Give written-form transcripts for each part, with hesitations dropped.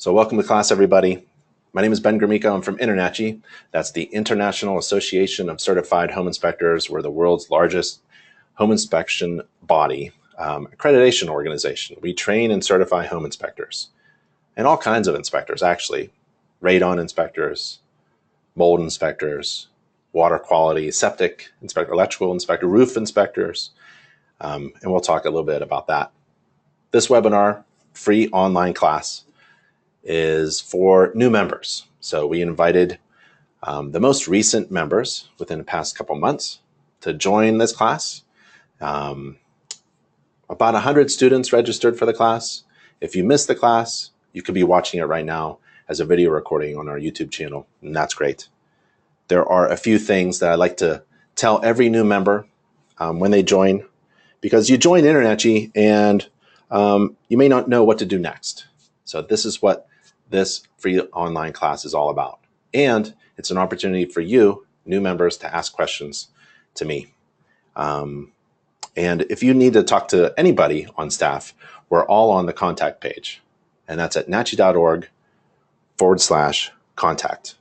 So welcome to class, everybody. My name is Ben Gromicko. I'm from InterNACHI. That's the International Association of Certified Home Inspectors. We're the world's largest home inspection body, accreditation organization. We train and certify home inspectors, and all kinds of inspectors, actually. Radon inspectors, mold inspectors, water quality, septic inspector, electrical inspector, roof inspectors, and we'll talk a little bit about that. This webinar, free online class, is for new members. So we invited the most recent members within the past couple months to join this class. About 100 students registered for the class. If you missed the class, you could be watching it right now as a video recording on our YouTube channel, and that's great. There are a few things that I like to tell every new member when they join, because you join InterNACHI and you may not know what to do next. So this is what this free online class is all about. And it's an opportunity for you, new members, to ask questions to me. And if you need to talk to anybody on staff, we're all on the contact page. And that's at InterNACHI.org/contact.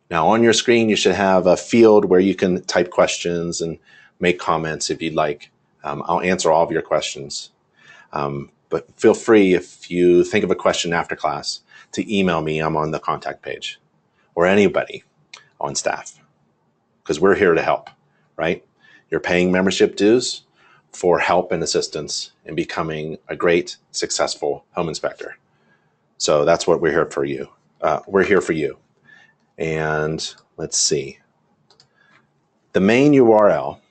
Now on your screen, you should have a field where you can type questions and make comments if you'd like. I'll answer all of your questions. But feel free, if you think of a question after class, to email me. I'm on the contact page, or anybody on staff, because we're here to help, right? You're paying membership dues for help and assistance in becoming a great, successful home inspector. So that's what we're here for you. We're here for you. And let's see. The main URL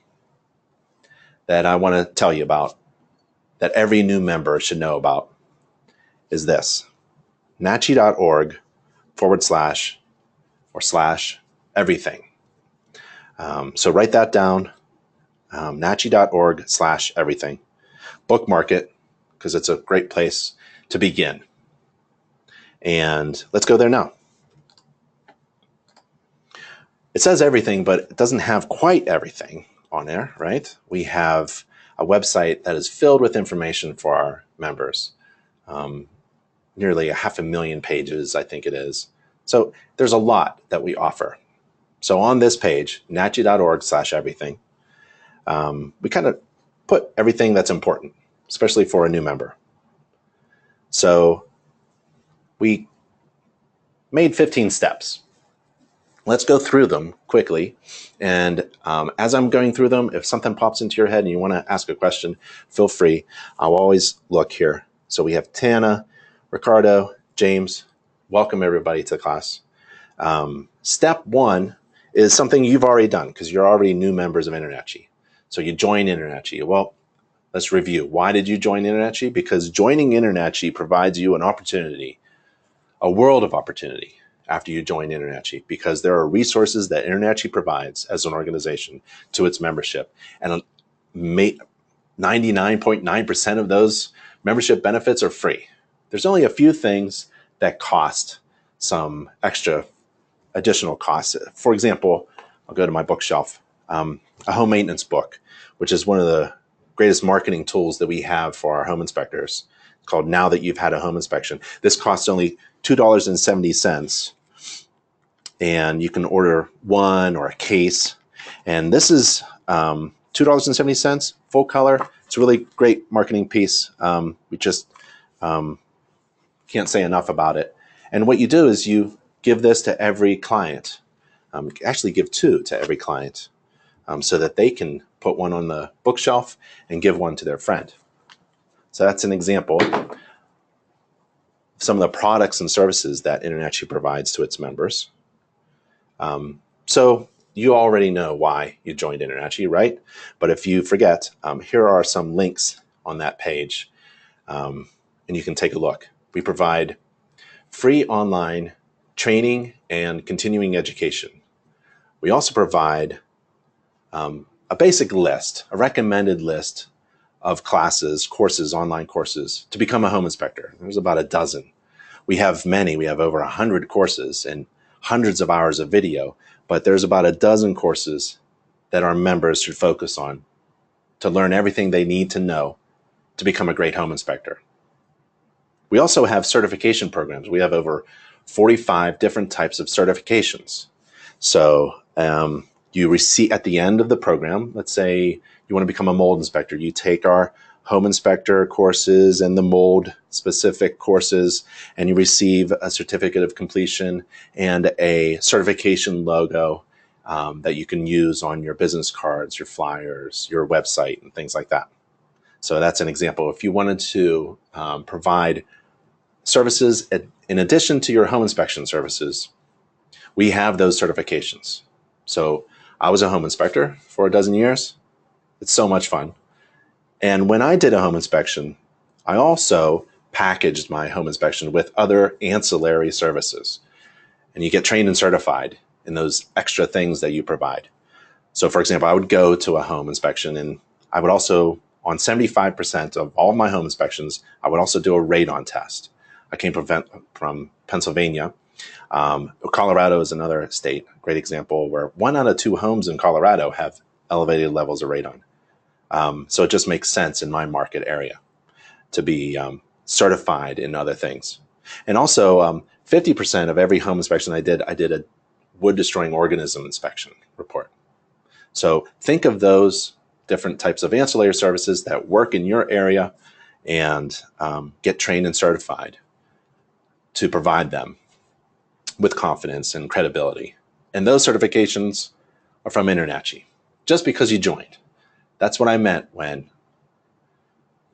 that I want to tell you about, that every new member should know about, is this: InterNACHI.org/everything. So write that down, InterNACHI.org/everything. Bookmark it, because it's a great place to begin. And let's go there now. It says everything, but it doesn't have quite everything on there, right? We have a website that is filled with information for our members. Nearly 500,000 pages, I think it is. So there's a lot that we offer. So on this page, InterNACHI.org/everything, we kind of put everything that's important, especially for a new member. So we made 15 steps. Let's go through them quickly. And as I'm going through them, if something pops into your head and you want to ask a question, feel free. I'll always look here. So we have Tana, Ricardo, James. Welcome everybody to class. Step one is something you've already done, because you're already new members of InterNACHI. So you join InterNACHI. Well, let's review. Why did you join InterNACHI? Because joining InterNACHI provides you an opportunity, a world of opportunity, after you join InterNACHI, because there are resources that InterNACHI provides as an organization to its membership. And 99.9% of those membership benefits are free. There's only a few things that cost some additional costs. For example, I'll go to my bookshelf, a home maintenance book, which is one of the greatest marketing tools that we have for our home inspectors, called Now That You've Had a Home Inspection. This costs only $2.70, and you can order one or a case. And this is $2.70, full color. It's a really great marketing piece. We just can't say enough about it. And what you do is you give this to every client. Actually give two to every client, so that they can put one on the bookshelf and give one to their friend. So that's an example of some of the products and services that InterNACHI provides to its members. So you already know why you joined InterNACHI, right? But if you forget, here are some links on that page, and you can take a look. We provide free online training and continuing education. We also provide a basic list, a recommended list of classes, courses, online courses to become a home inspector. There's about a dozen. We have many. We have over 100 courses and hundreds of hours of video, but there's about a dozen courses that our members should focus on to learn everything they need to know to become a great home inspector. We also have certification programs. We have over 45 different types of certifications. So you receive at the end of the program, let's say you want to become a mold inspector, you take our home inspector courses and the mold specific courses, and you receive a certificate of completion and a certification logo that you can use on your business cards, your flyers, your website, and things like that. So that's an example. If you wanted to provide services in addition to your home inspection services, we have those certifications. So I was a home inspector for a dozen years. It's so much fun. And when I did a home inspection, I also packaged my home inspection with other ancillary services. And you get trained and certified in those extra things that you provide. So for example, I would go to a home inspection, and I would also, on 75% of all of my home inspections, I would also do a radon test. I came from Pennsylvania. Colorado is another state, great example, where 1 out of 2 homes in Colorado have elevated levels of radon. So it just makes sense in my market area to be certified in other things. And also 50% of every home inspection I did a wood destroying organism inspection report. So think of those different types of ancillary services that work in your area and get trained and certified to provide them with confidence and credibility. And those certifications are from InterNACHI, just because you joined. That's what I meant when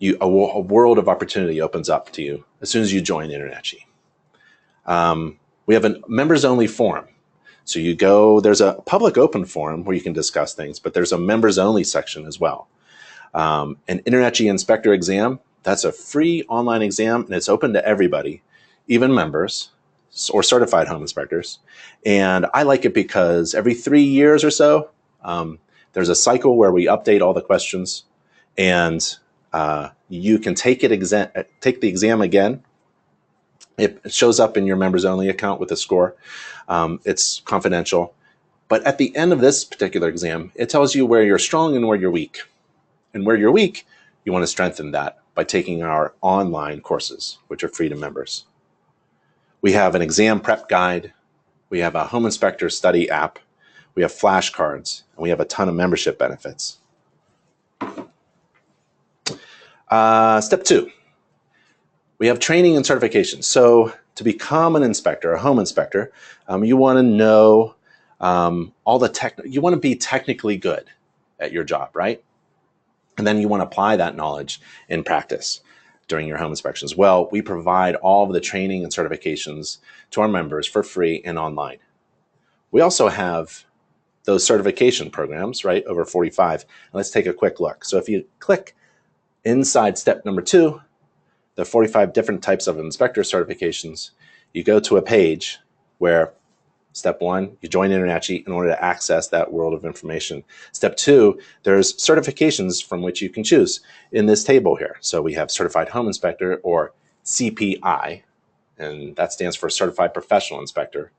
a world of opportunity opens up to you as soon as you join InterNACHI. We have a members-only forum. So you go, there's a public open forum where you can discuss things, but there's a members-only section as well. An InterNACHI inspector exam, that's a free online exam, and it's open to everybody, even members or certified home inspectors. And I like it because every 3 years or so, there's a cycle where we update all the questions, and you can take the exam again. It shows up in your members only account with a score. It's confidential. But at the end of this particular exam, it tells you where you're strong and where you're weak. And where you're weak, you want to strengthen that by taking our online courses, which are free to members. We have an exam prep guide. We have a home inspector study app. We have flashcards, and we have a ton of membership benefits. Step 2, we have training and certification. So to become an inspector, a home inspector, you want to know you want to be technically good at your job, right? And then you want to apply that knowledge in practice during your home inspections. Well, we provide all of the training and certifications to our members for free and online. We also have those certification programs, right? Over 45. And let's take a quick look. So if you click inside step number 2, the 45 different types of inspector certifications, you go to a page where step 1, you join InterNACHI in order to access that world of information. Step 2, there's certifications from which you can choose in this table here. So we have Certified Home Inspector, or CPI, and that stands for Certified Professional Inspector.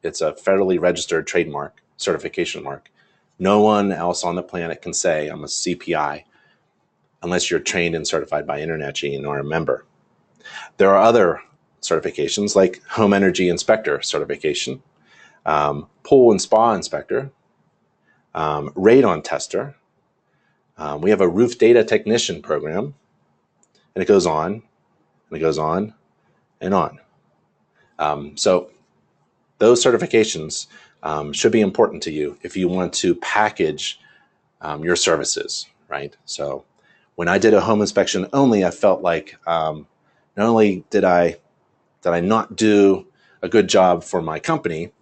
It's a federally registered trademark, certification mark. No one else on the planet can say I'm a CPI unless you're trained and certified by InterNACHI and are a member. There are other certifications like Home Energy Inspector certification, Pool and Spa Inspector, Radon Tester. We have a Roof Data Technician program, and it goes on, and it goes on, and on. So those certifications should be important to you if you want to package your services, right? So when I did a home inspection only, I felt like not only did I not do a good job for my company,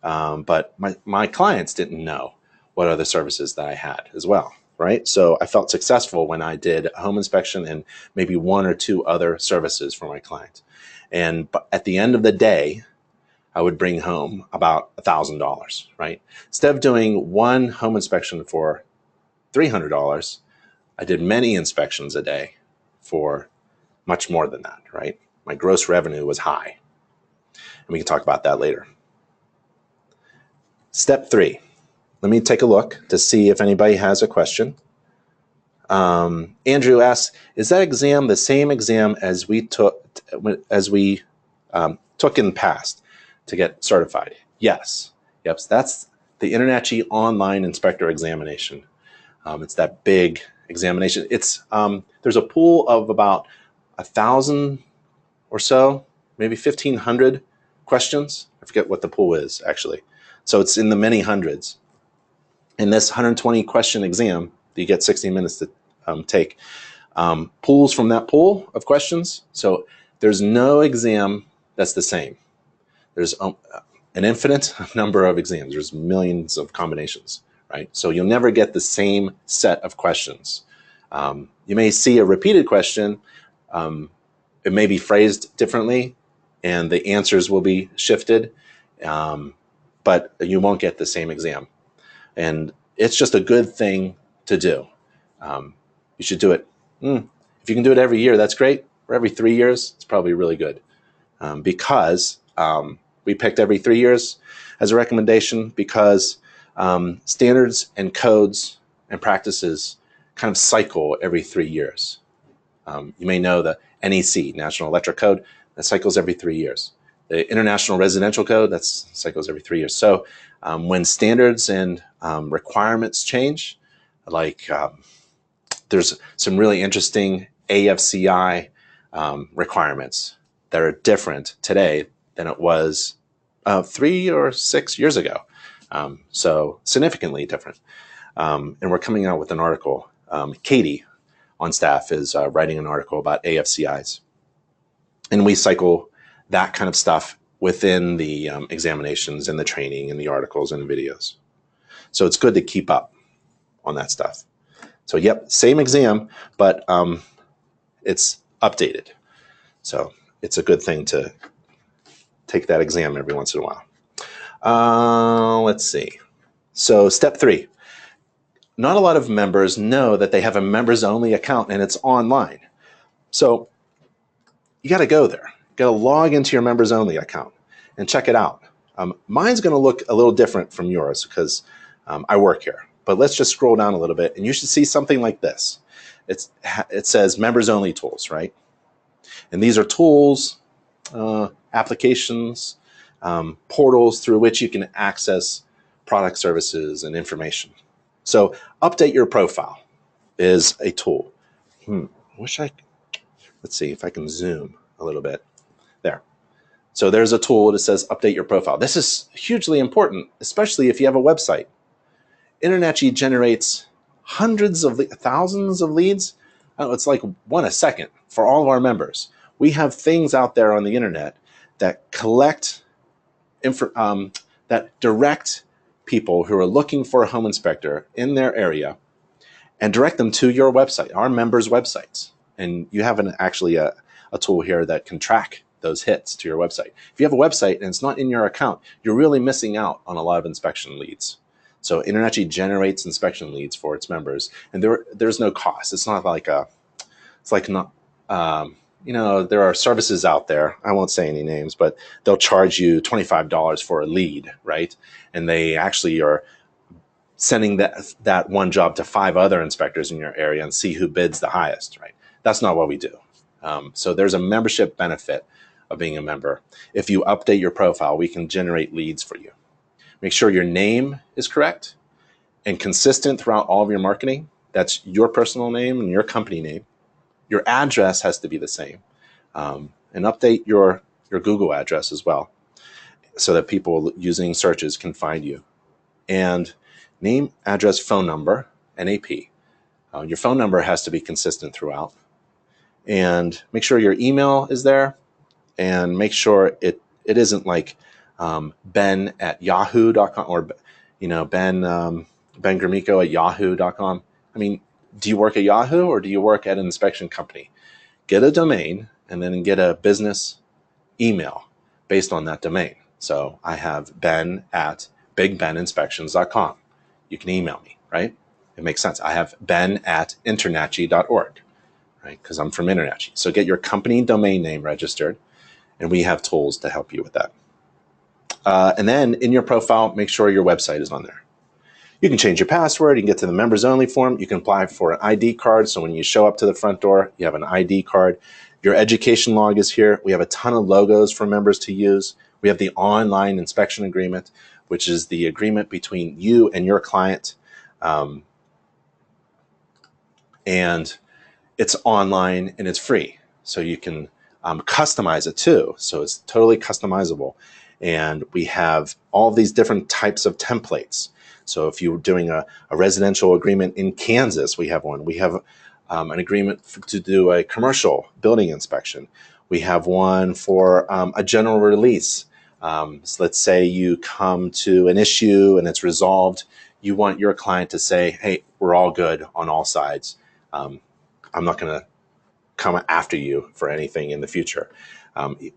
but my clients didn't know what other services that I had as well, right? So I felt successful when I did a home inspection and maybe 1 or 2 other services for my clients. And at the end of the day, I would bring home about $1,000, right? Instead of doing 1 home inspection for $300, I did many inspections a day for much more than that, right? My gross revenue was high. And we can talk about that later. Step 3, let me take a look to see if anybody has a question. Andrew asks, is that exam the same exam as we as we took in the past to get certified? Yes. Yep. So that's the InterNACHI online inspector examination. It's that big examination. It's there's a pool of about 1,000 or so, maybe 1,500 questions. I forget what the pool is actually. So it's in the many hundreds. In this 120 question exam that you get 60 minutes to take, pulls from that pool of questions. So there's no exam that's the same. There's an infinite number of exams. There's millions of combinations, right? So you'll never get the same set of questions. You may see a repeated question. It may be phrased differently, and the answers will be shifted, but you won't get the same exam. And it's just a good thing to do. You should do it. If you can do it every year, that's great. Or every 3 years, it's probably really good. Because we picked every 3 years as a recommendation because standards and codes and practices kind of cycle every 3 years. You may know the NEC, National Electric Code, that cycles every 3 years. The International Residential Code, that cycles every 3 years. So when standards and requirements change, like there's some really interesting AFCI requirements that are different today than it was 3 or 6 years ago. So significantly different. And we're coming out with an article. Katie on staff is writing an article about AFCIs. And we cycle that kind of stuff within the examinations and the training and the articles and the videos. So it's good to keep up on that stuff. So yep, same exam, but it's updated. So it's a good thing to take that exam every once in a while. Let's see. So step 3. Not a lot of members know that they have a members only account and it's online. So you got to go there. You got to log into your members only account and check it out. Mine's going to look a little different from yours because I work here. But let's just scroll down a little bit and you should see something like this. It says members only tools, right? And these are tools, applications, portals through which you can access product, services, and information. So update your profile is a tool. Let's see if I can zoom a little bit. There. So there's a tool that says update your profile. This is hugely important, especially if you have a website. InterNACHI generates thousands of leads. It's like 1 a second for all of our members. We have things out there on the internet that collect, that direct people who are looking for a home inspector in their area and direct them to your website, our members' websites. And you have actually a tool here that can track those hits to your website. If you have a website and it's not in your account, you're really missing out on a lot of inspection leads. So InterNACHI generates inspection leads for its members, and there's no cost. It's not like there are services out there, I won't say any names, but they'll charge you $25 for a lead, right? And they actually are sending that one job to 5 other inspectors in your area and see who bids the highest, right? That's not what we do. So there's a membership benefit of being a member. If you update your profile, we can generate leads for you. Make sure your name is correct and consistent throughout all of your marketing. That's your personal name and your company name. Your address has to be the same. And update your Google address as well so that people using searches can find you. And name, address, phone number, NAP. Your phone number has to be consistent throughout. And make sure your email is there. And make sure it isn't like ben@yahoo.com or Ben Gromicko at yahoo.com. I mean, do you work at Yahoo or do you work at an inspection company? Get a domain and then get a business email based on that domain. So I have ben@bigbeninspections.com. You can email me, right? It makes sense. I have ben@InterNACHI.org, right? Because I'm from InterNACHI. So get your company domain name registered, and we have tools to help you with that. And then in your profile, make sure your website is on there. You can change your password. You can get to the members only form. You can apply for an ID card. So when you show up to the front door, you have an ID card. Your education log is here. We have a ton of logos for members to use. We have the online inspection agreement, which is the agreement between you and your client. And it's online and it's free. So you can customize it too. So it's totally customizable. And we have all these different types of templates. So if you're doing a residential agreement in Kansas, we have one. We have an agreement to do a commercial building inspection. We have one for a general release. So let's say you come to an issue and it's resolved. You want your client to say, hey, we're all good on all sides. I'm not going to come after you for anything in the future.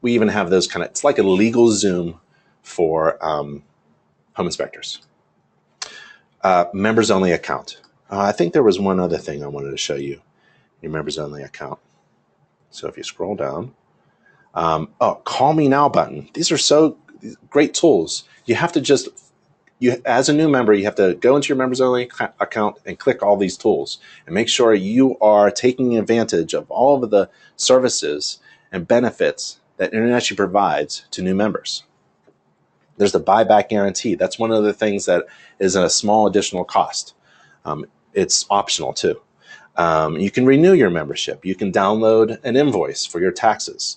We even have those kind of, it's like a legal Zoom for home inspectors. Members only account. I think there was one other thing I wanted to show you, your members only account. So if you scroll down, call me now button. These are so great tools. You have to just, as a new member, you have to go into your members only account and click all these tools and make sure you are taking advantage of all of the services and benefits that InterNACHI provides to new members. There's the buyback guarantee. That's one of the things that is a small additional cost. It's optional too. You can renew your membership. You can download an invoice for your taxes.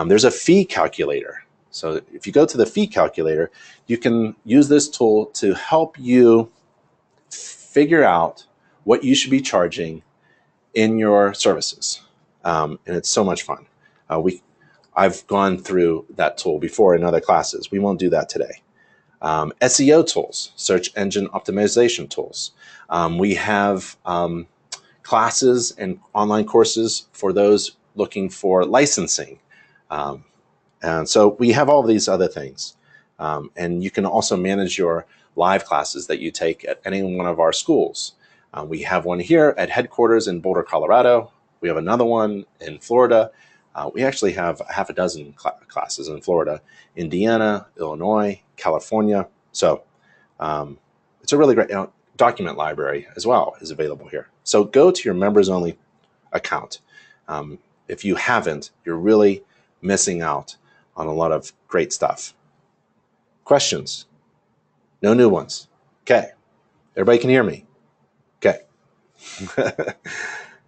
There's a fee calculator. So if you go to the fee calculator, you can use this tool to help you figure out what you should be charging in your services. And it's so much fun. I've gone through that tool before in other classes. We won't do that today. SEO tools, search engine optimization tools. We have classes and online courses for those looking for licensing. And so we have all of these other things. And you can also manage your live classes that you take at any one of our schools. We have one here at headquarters in Boulder, Colorado. We have another one in Florida. We actually have half a dozen classes in Florida, Indiana, Illinois, California. So it's a really great document library as well is available here. So go to your members only account. If you haven't, you're really missing out on a lot of great stuff. Questions? No new ones. Okay. Everybody can hear me? Okay.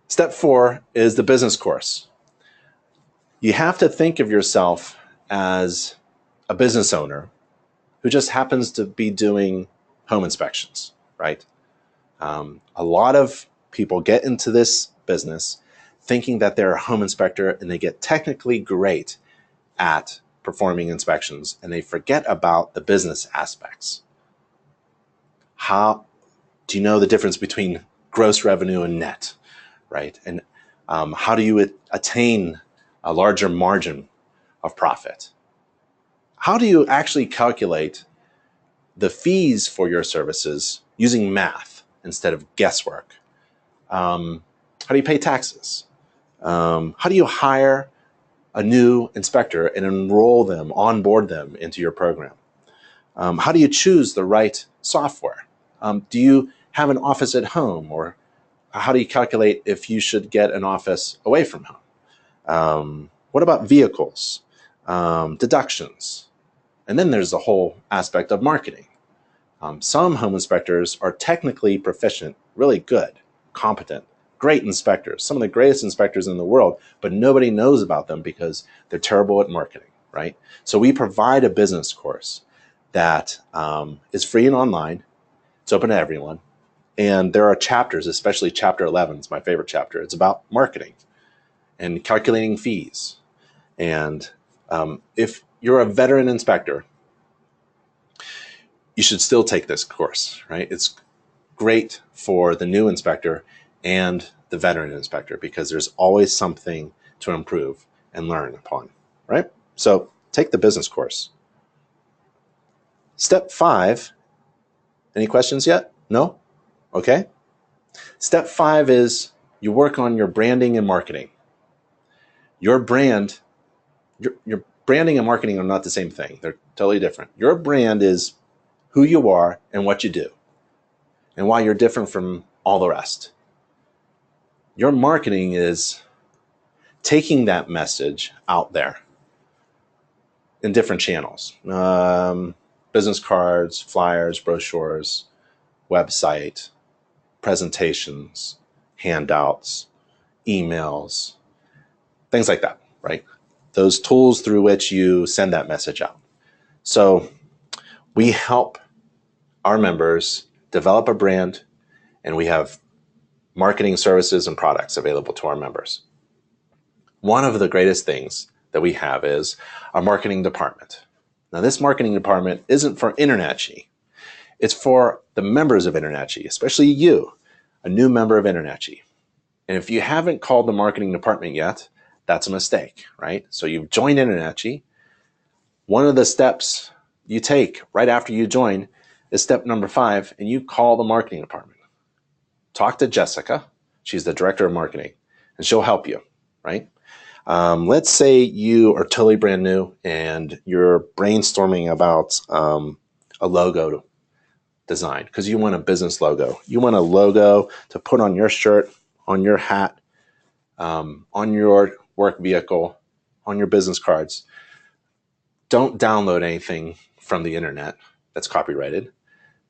Step 4 is the business course. You have to think of yourself as a business owner who just happens to be doing home inspections, right? A lot of people get into this business thinking that they're a home inspector and they get technically great at performing inspections and they forget about the business aspects. How do you know the difference between gross revenue and net, right? And how do you attain a larger margin of profit? How do you actually calculate the fees for your services using math instead of guesswork? How do you pay taxes? How do you hire a new inspector and enroll them, onboard them into your program? How do you choose the right software? Do you have an office at home, or how do you calculate if you should get an office away from home? What about vehicles, deductions? And then there's the whole aspect of marketing. Some home inspectors are technically proficient, really good, competent, great inspectors, some of the greatest inspectors in the world, but nobody knows about them because they're terrible at marketing, right? So we provide a business course that is free and online. It's open to everyone. And there are chapters, especially chapter 11 is my favorite chapter. It's about marketing and calculating fees. And if you're a veteran inspector, you should still take this course, right? It's great for the new inspector and the veteran inspector because there's always something to improve and learn upon, right? So take the business course. Step 5, any questions yet? No? Okay. Step 5 is you work on your branding and marketing. Your brand, your branding and marketing are not the same thing. They're totally different. Your brand is who you are and what you do and why you're different from all the rest. Your marketing is taking that message out there in different channels, business cards, flyers, brochures, website, presentations, handouts, emails, things like that, right? Those tools through which you send that message out. So we help our members develop a brand, and we have marketing services and products available to our members. One of the greatest things that we have is our marketing department. Now, this marketing department isn't for InterNACHI. It's for the members of InterNACHI, especially you, a new member of InterNACHI. And if you haven't called the marketing department yet, that's a mistake, right? So you've joined InterNACHI. One of the steps you take right after you join is step number 5, and you call the marketing department. Talk to Jessica. She's the director of marketing, and she'll help you, right? Let's say you are totally brand new and you're brainstorming about a logo design because you want a business logo. You want a logo to put on your shirt, on your hat, on your work vehicle, on your business cards. Don't download anything from the internet that's copyrighted.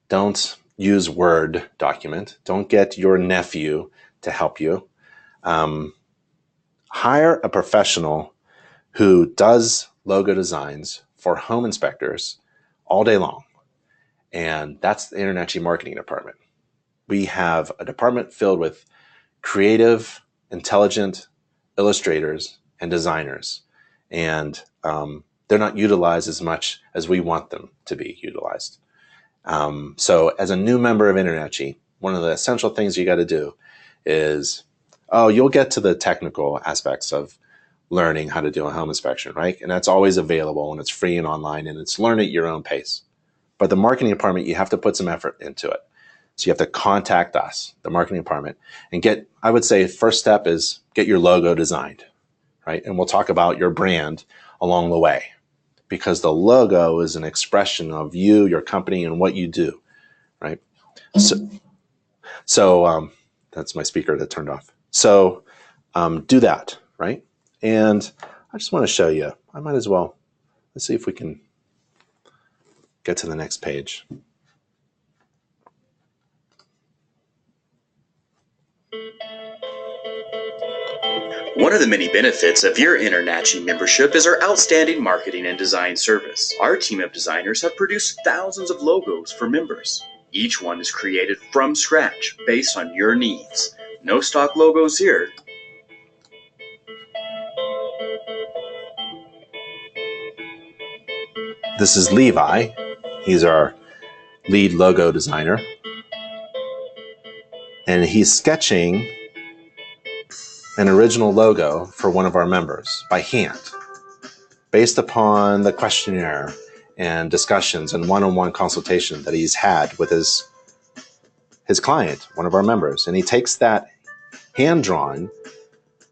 Don't use Word document. Don't get your nephew to help you. Hire a professional who does logo designs for home inspectors all day long. And that's the InterNACHI marketing department. We have a department filled with creative, intelligent illustrators and designers. And they're not utilized as much as we want them to be utilized. So as a new member of InterNACHI, one of the essential things you got to do is, you'll get to the technical aspects of learning how to do a home inspection, right? And that's always available, and it's free and online, and it's learn at your own pace. But the marketing department, you have to put some effort into it. So you have to contact us, the marketing department, and I would say first step is get your logo designed, right? And we'll talk about your brand along the way, because the logo is an expression of you, your company, and what you do, right? So that's my speaker that turned off. So do that, right? And I just want to show you, I might as well, let's see if we can get to the next page. One of the many benefits of your InterNACHI membership is our outstanding marketing and design service. Our team of designers have produced thousands of logos for members. Each one is created from scratch based on your needs. No stock logos here. This is Levi. He's our lead logo designer. And he's sketching an original logo for one of our members by hand, based upon the questionnaire and discussions and one-on-one consultation that he's had with his client, one of our members. And he takes that hand-drawn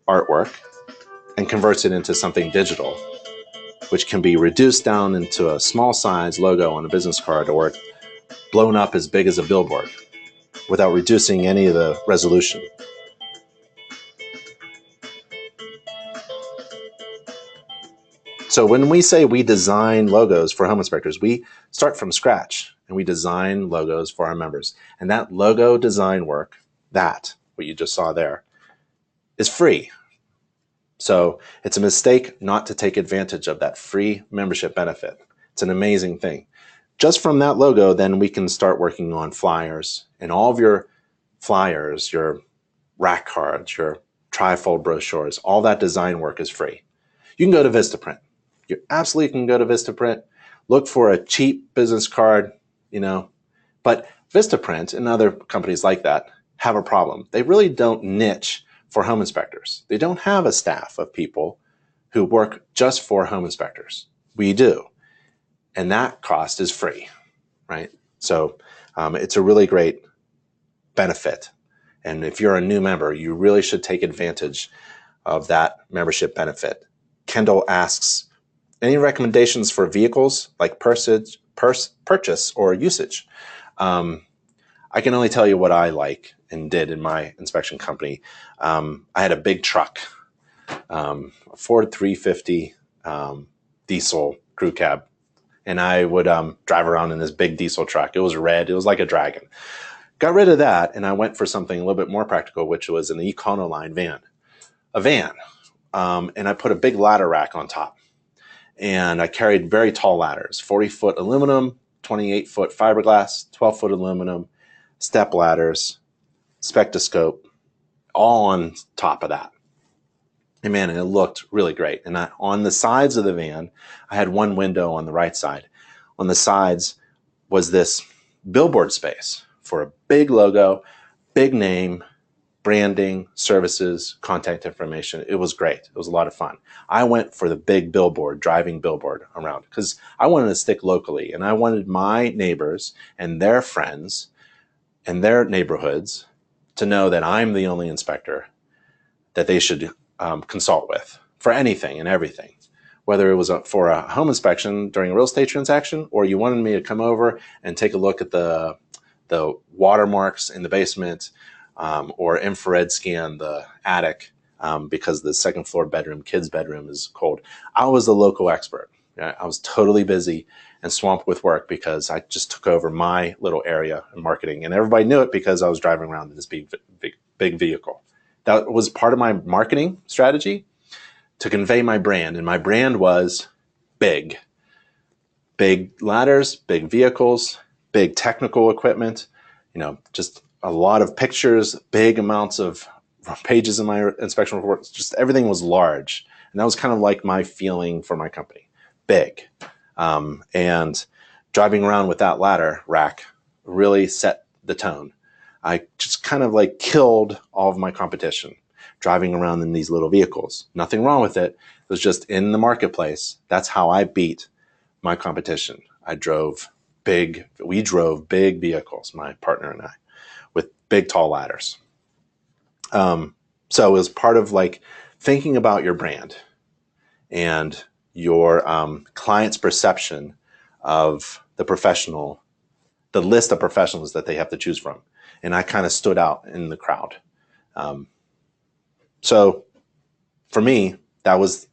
artwork and converts it into something digital, which can be reduced down into a small size logo on a business card or blown up as big as a billboard without reducing any of the resolution. So when we say we design logos for home inspectors, we start from scratch and we design logos for our members. And that logo design work, what you just saw there, is free. So it's a mistake not to take advantage of that free membership benefit. It's an amazing thing. Just from that logo, then we can start working on flyers, and all of your flyers, your rack cards, your trifold brochures, all that design work is free. You can go to Vistaprint. You absolutely can go to Vistaprint, look for a cheap business card, but Vistaprint and other companies like that have a problem. They really don't niche for home inspectors. They don't have a staff of people who work just for home inspectors. We do. And that cost is free, right? So it's a really great benefit. And if you're a new member, you really should take advantage of that membership benefit. Kendall asks, any recommendations for vehicles like purchase or usage? I can only tell you what I like and did in my inspection company. I had a big truck, Ford 350 diesel crew cab. And I would drive around in this big diesel truck. It was red. It was like a dragon. Got rid of that, and I went for something a little bit more practical, which was an Econoline van. A van. And I put a big ladder rack on top. And I carried very tall ladders, 40-foot aluminum, 28-foot fiberglass, 12-foot aluminum, step ladders, spectroscope, all on top of that. And man, it looked really great. And on the sides of the van, I had one window on the right side. On the sides was this billboard space for a big logo, big name, branding, services, contact information. It was great. It was a lot of fun. I went for the big billboard, driving billboard around, because I wanted to stick locally, and I wanted my neighbors and their friends and their neighborhoods to know that I'm the only inspector that they should consult with for anything and everything. Whether it was for a home inspection during a real estate transaction, or you wanted me to come over and take a look at the watermarks in the basement, or infrared scan the attic because the second floor bedroom, kid's bedroom, is cold. I was the local expert. I was totally busy and swamped with work because I just took over my little area in marketing, and everybody knew it because I was driving around in this big vehicle. That was part of my marketing strategy, to convey my brand. And my brand was big. Big ladders, big vehicles, big technical equipment, just a lot of pictures, big amounts of pages in my inspection reports. Just everything was large. And that was kind of like my feeling for my company. Big. And driving around with that ladder rack really set the tone. I just kind of like killed all of my competition driving around in these little vehicles. Nothing wrong with it. It was just in the marketplace. That's how I beat my competition. We drove big vehicles, my partner and I, with big, tall ladders. So it was part of like thinking about your brand and your client's perception of the professional, the list of professionals that they have to choose from. And I kind of stood out in the crowd. So for me, that was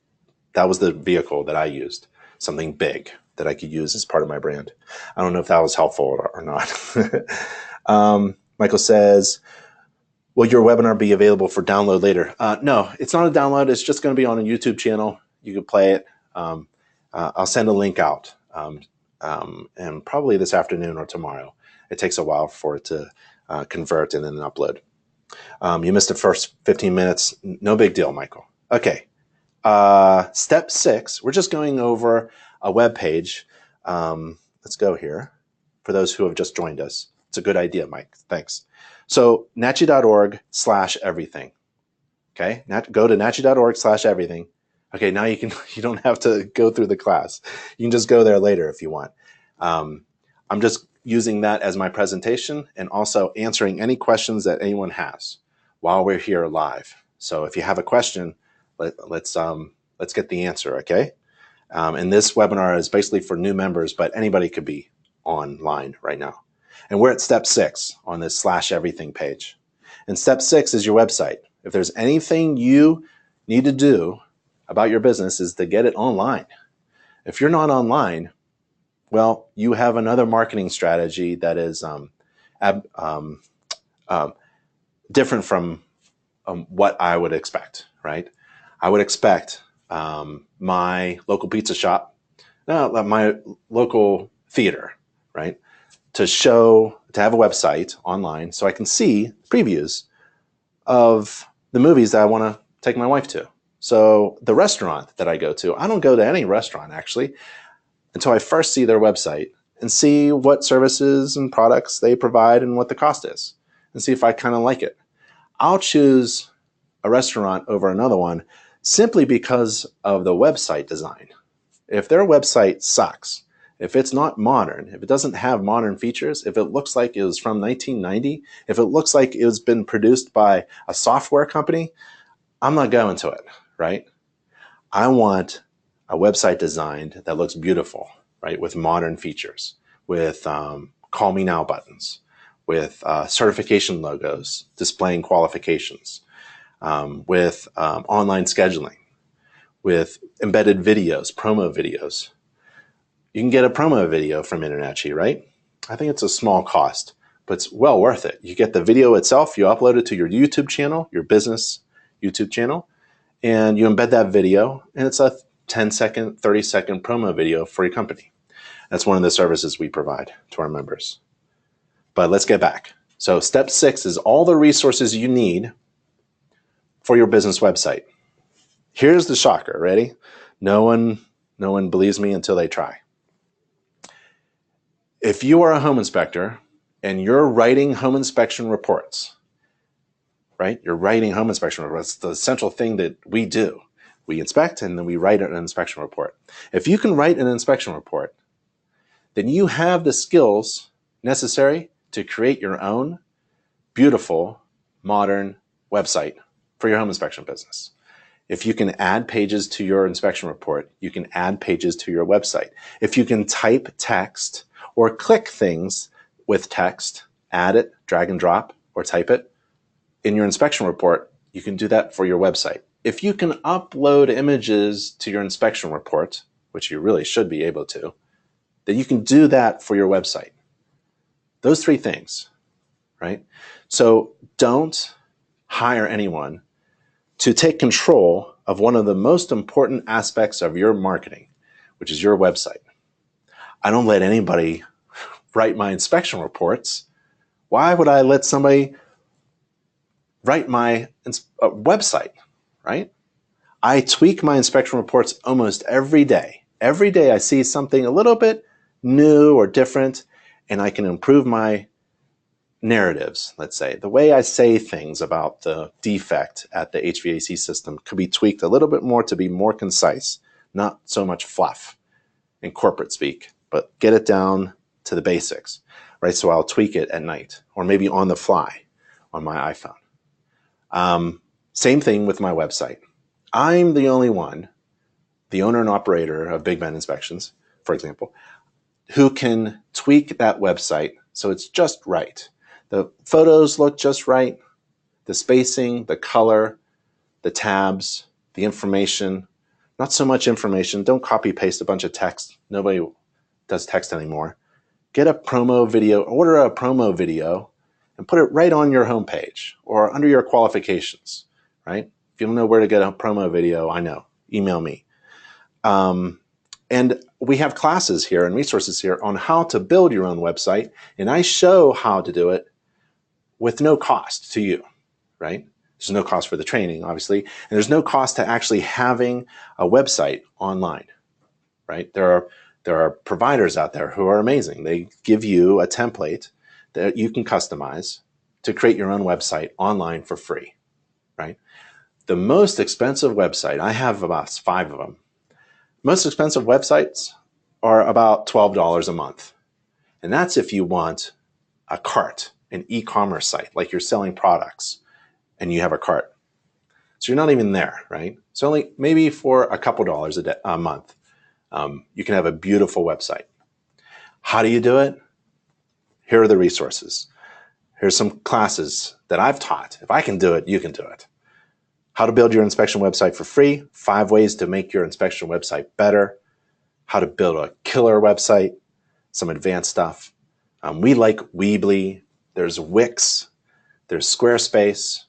the vehicle that I used, something big that I could use as part of my brand. I don't know if that was helpful or not. Michael says, will your webinar be available for download later? No, it's not a download. It's just going to be on a YouTube channel. You can play it. I'll send a link out, and probably this afternoon or tomorrow. It takes a while for it to convert and then upload. You missed the first 15 minutes. No big deal, Michael. Okay. Step 6, we're just going over a web page. Let's go here for those who have just joined us. It's a good idea, Mike. Thanks. So nachi.org/everything. Okay. Go to nachi.org/everything. Okay. Now you don't have to go through the class. You can just go there later if you want. I'm just using that as my presentation and also answering any questions that anyone has while we're here live. So if you have a question, let's get the answer, okay? And this webinar is basically for new members, but anybody could be online right now. And we're at step 6 on this /everything page. And step 6 is your website. If there's anything you need to do about your business, is to get it online. If you're not online, well, you have another marketing strategy that is different from what I would expect, right? I would expect my local pizza shop, my local theater, right, to have a website online so I can see previews of the movies that I want to take my wife to. So the restaurant that I go to, I don't go to any restaurant actually until I first see their website and see what services and products they provide and what the cost is, and see if I kind of like it. I'll choose a restaurant over another one simply because of the website design. If their website sucks, if it's not modern, if it doesn't have modern features, if it looks like it was from 1990, if it looks like it was been produced by a software company, I'm not going to it, right? I want a website designed that looks beautiful, right? With modern features, with call me now buttons, with certification logos displaying qualifications, with online scheduling, with embedded videos, promo videos. You can get a promo video from InterNACHI, right? I think it's a small cost, but it's well worth it. You get the video itself, you upload it to your YouTube channel, your business YouTube channel, and you embed that video, and it's a 10-second, 30-second promo video for your company. That's one of the services we provide to our members. But let's get back. So step 6 is all the resources you need for your business website. Here's the shocker. Ready? No one believes me until they try. If you are a home inspector and you're writing home inspection reports, right? You're writing home inspection reports. It's the central thing that we do. We inspect and then we write an inspection report. If you can write an inspection report, then you have the skills necessary to create your own beautiful, modern website for your home inspection business. If you can add pages to your inspection report, you can add pages to your website. If you can type text or click things with text, add it, drag and drop, or type it in your inspection report, you can do that for your website. If you can upload images to your inspection report, which you really should be able to, then you can do that for your website. Those 3 things, right? So don't hire anyone to take control of one of the most important aspects of your marketing, which is your website. I don't let anybody write my inspection reports. Why would I let somebody write my website, right? I tweak my inspection reports almost every day. Every day I see something a little bit new or different, and I can improve my narratives, let's say. The way I say things about the defect at the HVAC system could be tweaked a little bit more to be more concise, not so much fluff and corporate speak, but get it down to the basics, right? So I'll tweak it at night or maybe on the fly on my iPhone. Same thing with my website. I'm the only one, the owner and operator of Big Ben Inspections, for example, who can tweak that website so it's just right. The photos look just right, the spacing, the color, the tabs, the information, not so much information. Don't copy paste a bunch of text. Nobody does text anymore. Get a promo video, order a promo video, and put it right on your homepage or under your qualifications, right? If you don't know where to get a promo video, I know, email me. And we have classes here and resources here on how to build your own website, and I show how to do it with no cost to you, right? There's no cost for the training, obviously, and there's no cost to actually having a website online, right? There are providers out there who are amazing. They give you a template that you can customize to create your own website online for free, right? The most expensive website, I have about 5 of them. Most expensive websites are about $12 a month. And that's if you want a cart, an e-commerce site, like you're selling products and you have a cart. So you're not even there, right? So only maybe for a couple dollars a month, you can have a beautiful website. How do you do it? Here are the resources. Here's some classes that I've taught. If I can do it, you can do it. How to build your inspection website for free, 5 ways to make your inspection website better, how to build a killer website, some advanced stuff. We like Weebly, there's Wix, there's Squarespace.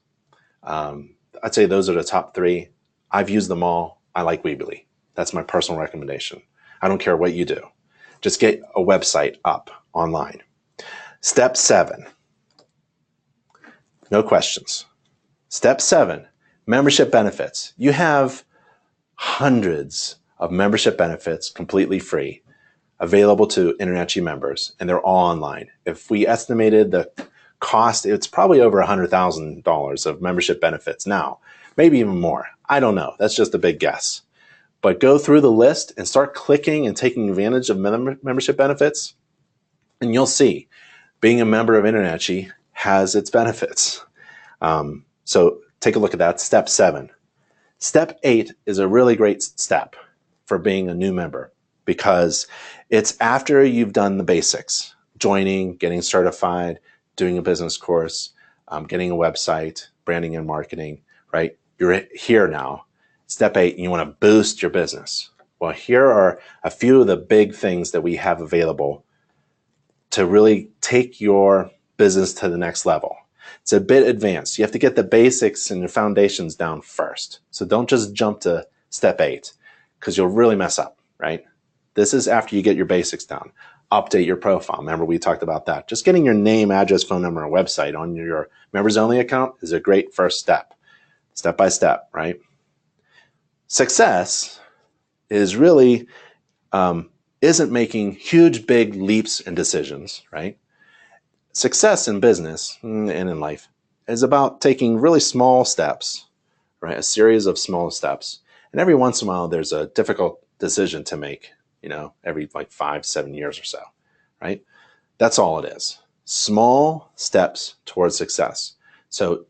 I'd say those are the top 3. I've used them all. I like Weebly. That's my personal recommendation. I don't care what you do. Just get a website up online. Step 7. No questions. Step 7. Membership benefits. You have hundreds of membership benefits completely free available to InterNACHI members, and they're all online. If we estimated the cost, it's probably over $100,000 of membership benefits now, maybe even more. I don't know. That's just a big guess. But go through the list and start clicking and taking advantage of membership benefits, and you'll see being a member of InterNACHI has its benefits. So take a look at that. Step 7. Step 8 is a really great step for being a new member because it's after you've done the basics, joining, getting certified, doing a business course, getting a website, branding and marketing, right? You're here now. Step 8, you want to boost your business. Well, here are a few of the big things that we have available to really take your business to the next level. It's a bit advanced. You have to get the basics and the foundations down first. So don't just jump to step 8 because you'll really mess up, right? This is after you get your basics down. Update your profile. Remember, we talked about that. Just getting your name, address, phone number, and website on your members only account is a great first step by step, right? Success is really isn't making huge, big leaps and decisions, right? Success in business and in life is about taking really small steps, right? A series of small steps. And every once in a while, there's a difficult decision to make, every like 5-7 years or so, right? That's all it is. Small steps towards success. So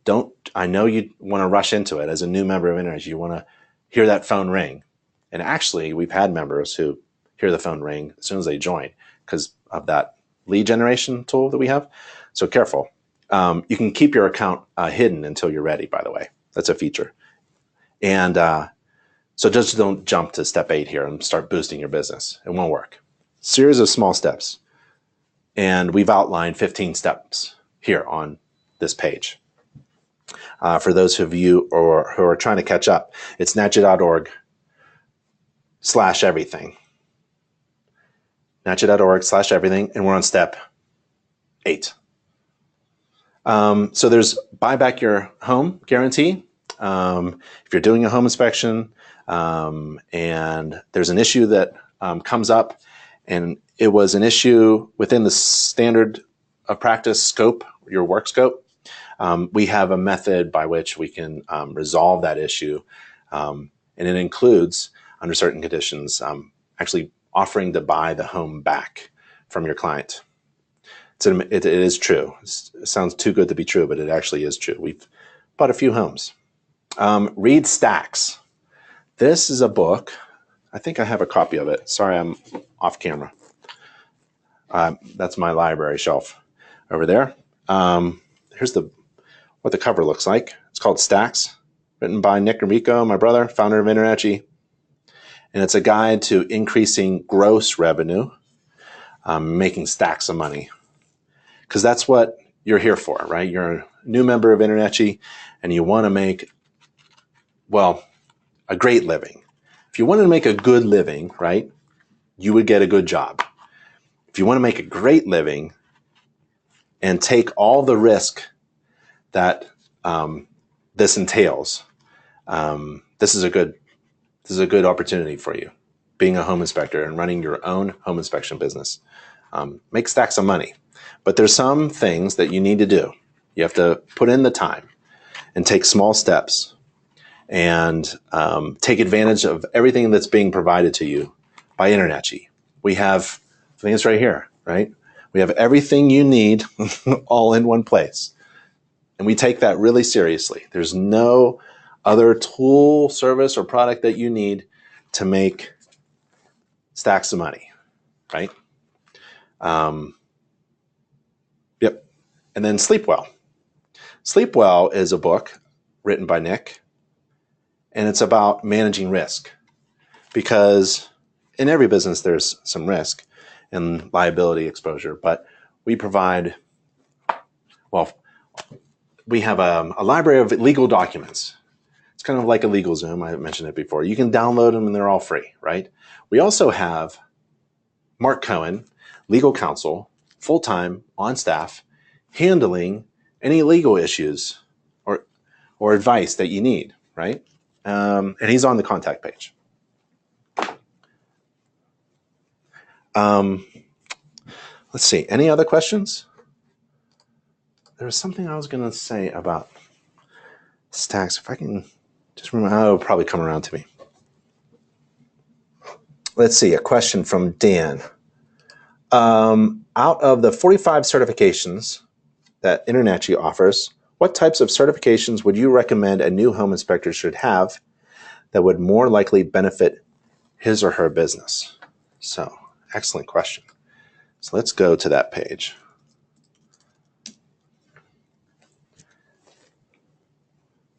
I know you want to rush into it as a new member of InterNACHI. You want to hear that phone ring. And actually, we've had members who hear the phone ring as soon as they join because of that lead generation tool that we have. So careful. You can keep your account hidden until you're ready, by the way. That's a feature. And so just don't jump to step 8 here and start boosting your business. It won't work. Series of small steps. And we've outlined 15 steps here on this page. For those of you who are trying to catch up, it's InterNACHI.org/everything. InterNACHI.org/everything, and we're on step 8. So there's buy back your home guarantee. If you're doing a home inspection and there's an issue that comes up, and it was an issue within the standard of practice scope, your work scope, we have a method by which we can resolve that issue. And it includes, under certain conditions, actually offering to buy the home back from your client. It is true. It sounds too good to be true, but it actually is true. We've bought a few homes. Read Stacks. This is a book. I think I have a copy of it. Sorry, I'm off camera. That's my library shelf over there. Here's what the cover looks like. It's called Stacks, written by Nick Gromicko, my brother, founder of InterNACHI. And it's a guide to increasing gross revenue, making stacks of money. Because that's what you're here for, right? You're a new member of InterNACHI, and you want to make, a great living. If you wanted to make a good living, right, you would get a good job. If you want to make a great living and take all the risk that this entails, this is a good opportunity for you. Being a home inspector and running your own home inspection business. Make stacks of money. But there's some things that you need to do. You have to put in the time and take small steps and take advantage of everything that's being provided to you by InterNACHI. We have, I think it's right here, right? We have everything you need all in one place. And we take that really seriously. There's no other tool, service, or product that you need to make stacks of money, right? Yep. And then Sleep Well. Sleep Well is a book written by Nick, and it's about managing risk. Because in every business, there's some risk and liability exposure, but we provide, we have a library of legal documents. It's kind of like a LegalZoom. I mentioned it before. You can download them and they're all free, right? We also have Mark Cohen, legal counsel, full-time, on staff, handling any legal issues or advice that you need, right? And he's on the contact page. Let's see. Any other questions? There was something I was going to say about stacks. If I can just remember, it'll probably come around to me. Let's see. A question from Dan. Out of the 45 certifications that InterNACHI offers, what types of certifications would you recommend a new home inspector should have that would more likely benefit his or her business? So, excellent question. So let's go to that page.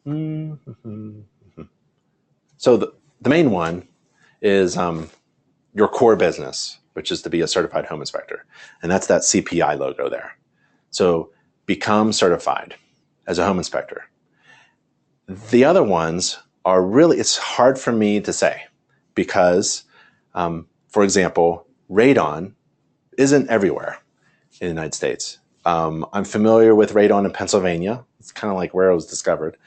So the main one is your core business, which is to be a certified home inspector. And that's that CPI logo there. So become certified as a home inspector. The other ones are really, it's hard for me to say because, for example, radon isn't everywhere in the United States. I'm familiar with radon in Pennsylvania. It's kind of like where it was discovered.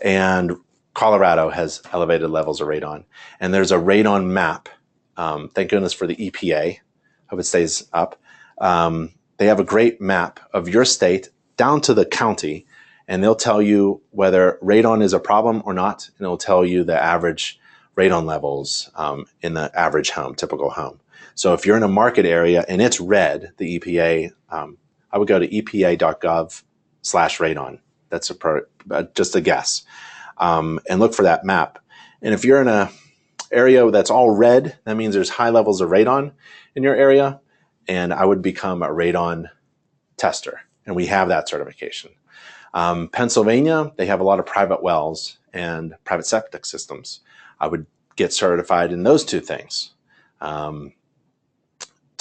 And Colorado has elevated levels of radon. And there's a radon map. Thank goodness for the EPA. Hope it stays up. They have a great map of your state down to the county, and they'll tell you whether radon is a problem or not, and it'll tell you the average radon levels in the average home, typical home. So if you're in a market area and it's red, the EPA, I would go to epa.gov/radon. That's just a guess. And look for that map. And if you're in an area that's all red, that means there's high levels of radon in your area. And I would become a radon tester. And we have that certification. Pennsylvania, they have a lot of private wells and private septic systems. I would get certified in those two things. To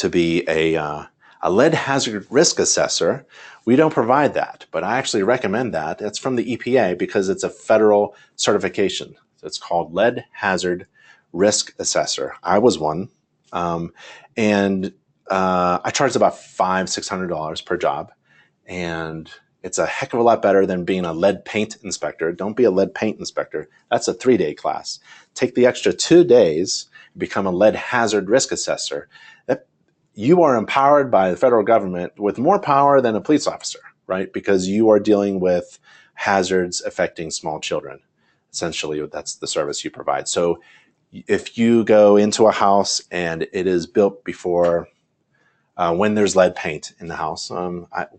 be a lead hazard risk assessor, we don't provide that, but I actually recommend that. It's from the EPA because it's a federal certification. It's called lead hazard risk assessor. I was one, and I charged about $500–600 per job, and it's a heck of a lot better than being a lead paint inspector. Don't be a lead paint inspector. That's a 3-day class. Take the extra 2 days, become a lead hazard risk assessor. You are empowered by the federal government with more power than a police officer, right? Because you are dealing with hazards affecting small children. Essentially, that's the service you provide. So if you go into a house and it is built before, when there's lead paint in the house,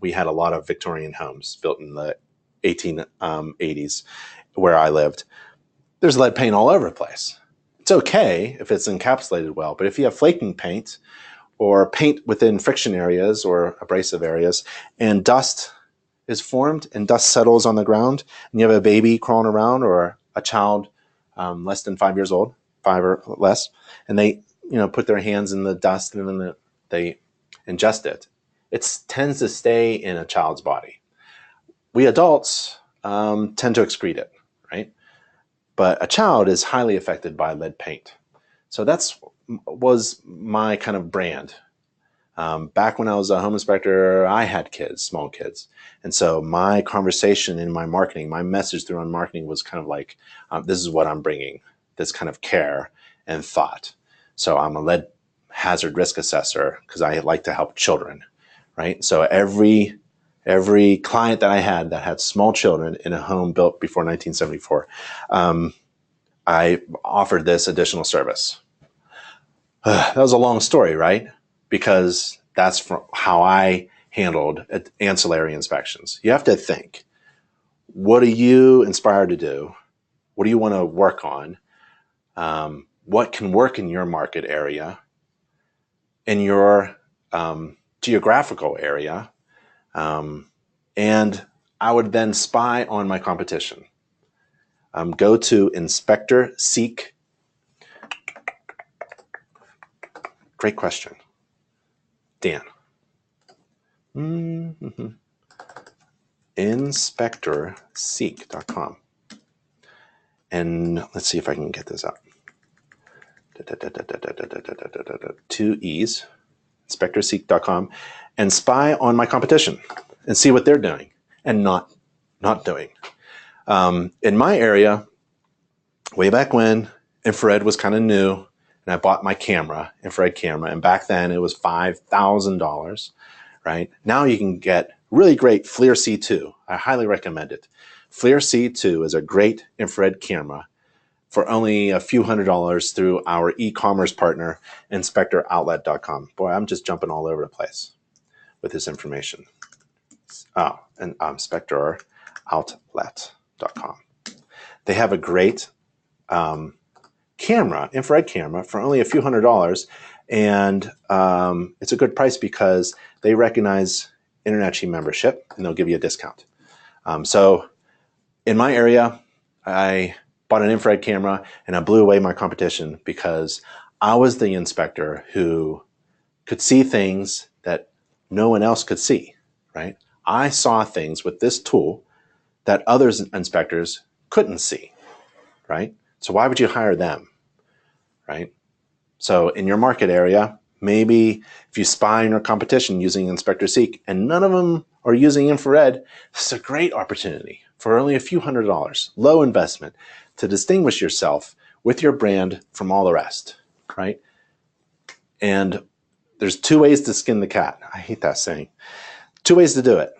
we had a lot of Victorian homes built in the 1880s where I lived. There's lead paint all over the place. It's okay if it's encapsulated well, but if you have flaking paint, or paint within friction areas or abrasive areas, and dust is formed and dust settles on the ground, and you have a baby crawling around or a child less than 5 years old, 5 or less, and they put their hands in the dust and then they ingest it. It tends to stay in a child's body. We adults tend to excrete it, right? But a child is highly affected by lead paint. So was my kind of brand. Back when I was a home inspector, I had kids, small kids. And so my conversation in my marketing, my message through my marketing was kind of like, this is what I'm bringing, this kind of care and thought. So I'm a lead hazard risk assessor because I like to help children, right? So every client that I had small children in a home built before 1974, I offered this additional service. That was a long story, right? Because that's how I handled ancillary inspections. You have to think, what are you inspired to do? What do you want to work on? What can work in your market area, in your geographical area? And I would then spy on my competition. Go to Inspector Seek. Great question, Dan. InterNACHIorg.com. And let's see if I can get this up. 2 E's, InterNACHIorg.com, and spy on my competition and see what they're doing and not doing. In my area, way back when, infrared was kind of new, and I bought my infrared camera, and back then it was $5,000, right? Now you can get really great FLIR C2. I highly recommend it. FLIR C2 is a great infrared camera for only a few $100s through our e-commerce partner, InspectorOutlet.com. Boy, I'm just jumping all over the place with this information. Oh, and InspectorOutlet.com. They have a great infrared camera for only a few $100s, and it's a good price because they recognize InterNACHI membership and they'll give you a discount. So in my area, I bought an infrared camera and I blew away my competition because I was the inspector who could see things that no one else could see, right? I saw things with this tool that other inspectors couldn't see, right? So why would you hire them, right? So in your market area, maybe if you spy on your competition using Inspector Seek and none of them are using infrared, this is a great opportunity for only a few $100s, low investment, to distinguish yourself with your brand from all the rest, right? And there's two ways to skin the cat. I hate that saying. Two ways to do it.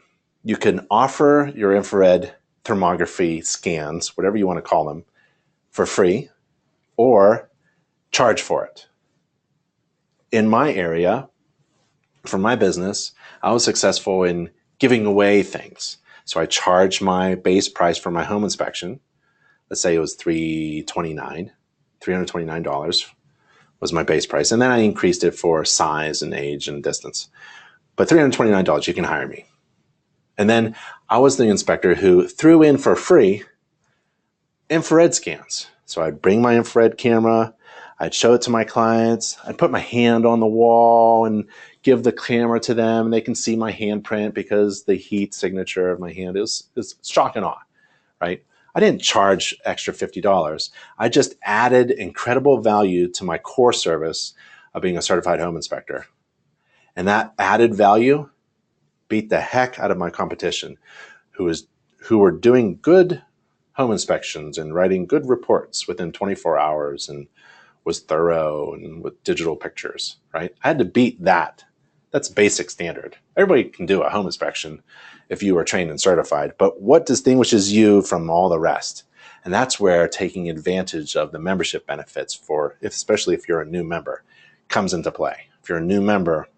You can offer your infrared thermography scans, whatever you want to call them, for free, or charge for it. In my area, for my business, I was successful in giving away things. So I charged my base price for my home inspection. Let's say it was $329 was my base price. And then I increased it for size and age and distance. But $329, you can hire me. And then I was the inspector who threw in for free infrared scans. So I'd bring my infrared camera, I'd show it to my clients, I'd put my hand on the wall and give the camera to them, and they can see my handprint because the heat signature of my hand is shock and awe, right? I didn't charge extra $50. I just added incredible value to my core service of being a certified home inspector. And that added value beat the heck out of my competition, who were doing good home inspections and writing good reports within 24 hours and was thorough and with digital pictures, right? I had to beat that. That's basic standard. Everybody can do a home inspection if you are trained and certified, but what distinguishes you from all the rest? And that's where taking advantage of the membership benefits especially if you're a new member, comes into play. If you're a new member,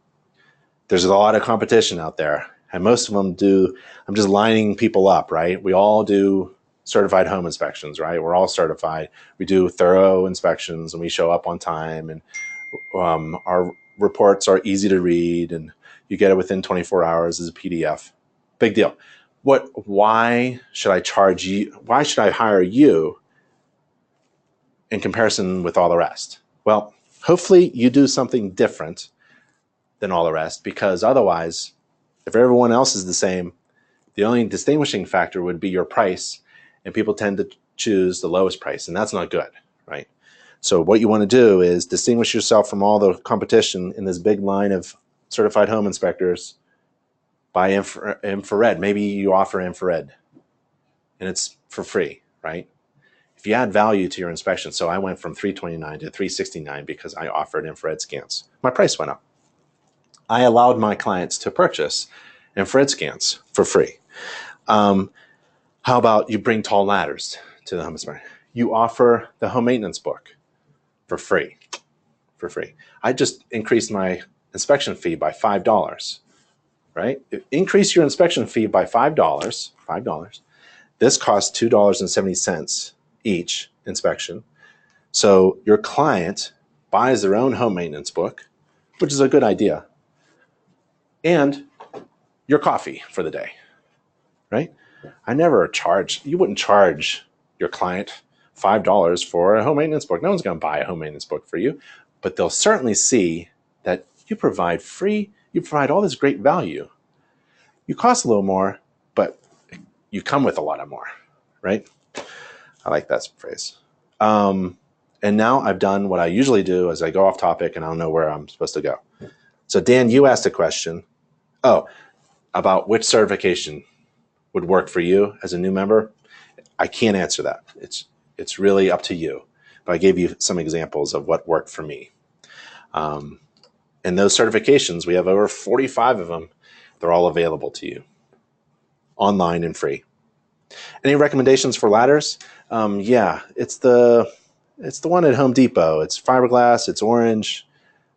there's a lot of competition out there, and most of them do. I'm just lining people up, right? We all do certified home inspections, right? We're all certified. We do thorough inspections and we show up on time, and our reports are easy to read and you get it within 24 hours as a PDF. Big deal. Why should I charge you? Why should I hire you in comparison with all the rest? Well, hopefully you do something different than all the rest, because otherwise, if everyone else is the same, the only distinguishing factor would be your price, and people tend to choose the lowest price, and that's not good, right? So what you want to do is distinguish yourself from all the competition in this big line of certified home inspectors by infrared. Maybe you offer infrared, and it's for free, right? If you add value to your inspection, so I went from $329 to $369 because I offered infrared scans. My price went up. I allowed my clients to purchase infrared scans for free. How about you bring tall ladders to the home inspection? You offer the home maintenance book for free. I just increased my inspection fee by $5, right? Increase your inspection fee by $5. This costs $2.70 each inspection. So your client buys their own home maintenance book, which is a good idea, and your coffee for the day, right? You wouldn't charge your client $5 for a home maintenance book. No one's going to buy a home maintenance book for you, but they'll certainly see that you provide all this great value. You cost a little more, but you come with a lot of more, right? I like that phrase. And now I've done what I usually do as I go off topic and I don't know where I'm supposed to go. So Dan, you asked a question. About which certification would work for you as a new member. I can't answer that. It's really up to you. But I gave you some examples of what worked for me. And those certifications, we have over 45 of them. They're all available to you online and free. Any recommendations for ladders? Yeah, it's the one at Home Depot. It's fiberglass. It's orange.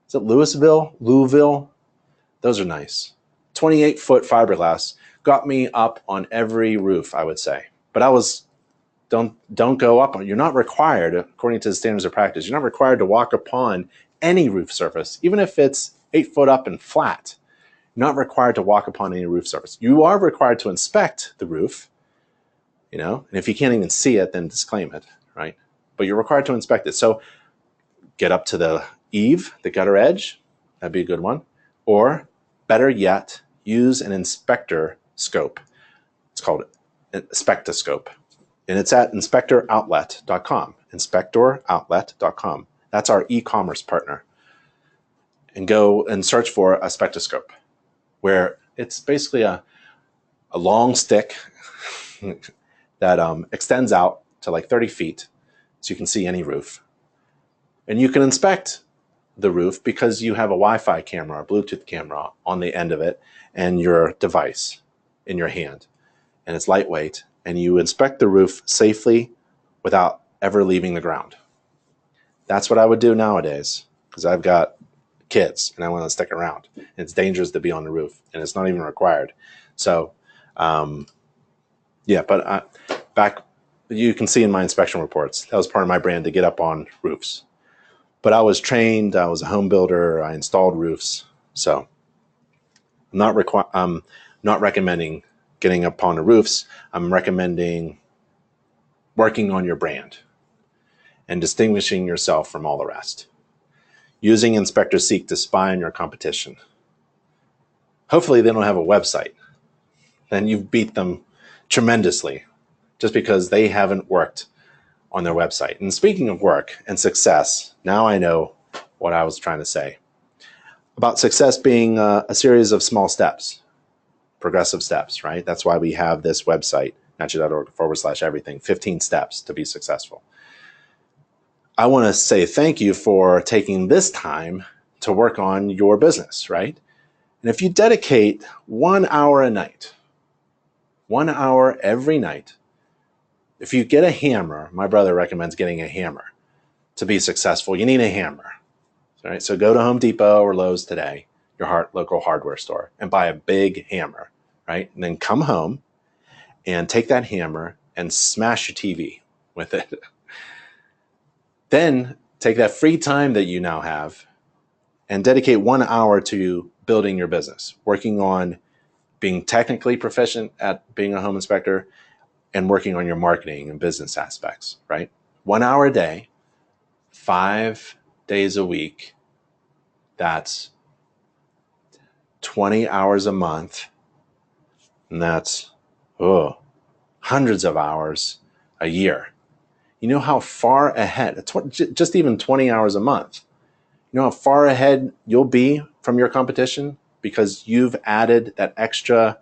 Is it Louisville? Those are nice. 28-foot fiberglass got me up on every roof, I would say. But don't go up on. You're not required, according to the standards of practice, you're not required to walk upon any roof surface, even if it's 8 foot up and flat. You're not required to walk upon any roof surface. You are required to inspect the roof, And if you can't even see it, then disclaim it, right? But you're required to inspect it. So get up to the eave, the gutter edge. That'd be a good one. Or better yet, use an inspector scope. It's called an inspectoscope. And it's at inspectoroutlet.com. Inspectoroutlet.com. That's our e-commerce partner. And go and search for a spectroscope, where it's basically a long stick that extends out to like 30 feet so you can see any roof. And you can inspect the roof because you have a Wi-Fi camera or Bluetooth camera on the end of it and your device in your hand. And it's lightweight, and you inspect the roof safely without ever leaving the ground. That's what I would do nowadays, because I've got kids and I want to stick around. It's dangerous to be on the roof, and it's not even required. So, yeah, but back, you can see in my inspection reports, that was part of my brand, to get up on roofs. But I was trained, I was a home builder, I installed roofs. So I'm not recommending getting up on the roofs. I'm recommending working on your brand and distinguishing yourself from all the rest. Using Inspector Seek to spy on your competition. Hopefully they don't have a website. Then you've beat them tremendously just because they haven't worked on their website. And speaking of work and success, now I know what I was trying to say. About success being a series of small steps, progressive steps, right? That's why we have this website, InterNACHI.org/everything, 15 steps to be successful. I want to say thank you for taking this time to work on your business, right? And if you dedicate 1 hour a night, 1 hour every night, if you get a hammer, my brother recommends getting a hammer to be successful. You need a hammer, all right? So go to Home Depot or Lowe's today, your local hardware store, and buy a big hammer, right? And then come home and take that hammer and smash your TV with it. Then take that free time that you now have and dedicate 1 hour to building your business, working on being technically proficient at being a home inspector and working on your marketing and business aspects, right? 1 hour a day, 5 days a week. That's 20 hours a month. And that's hundreds of hours a year. You know how far ahead, just even 20 hours a month, you know how far ahead you'll be from your competition because you've added that extra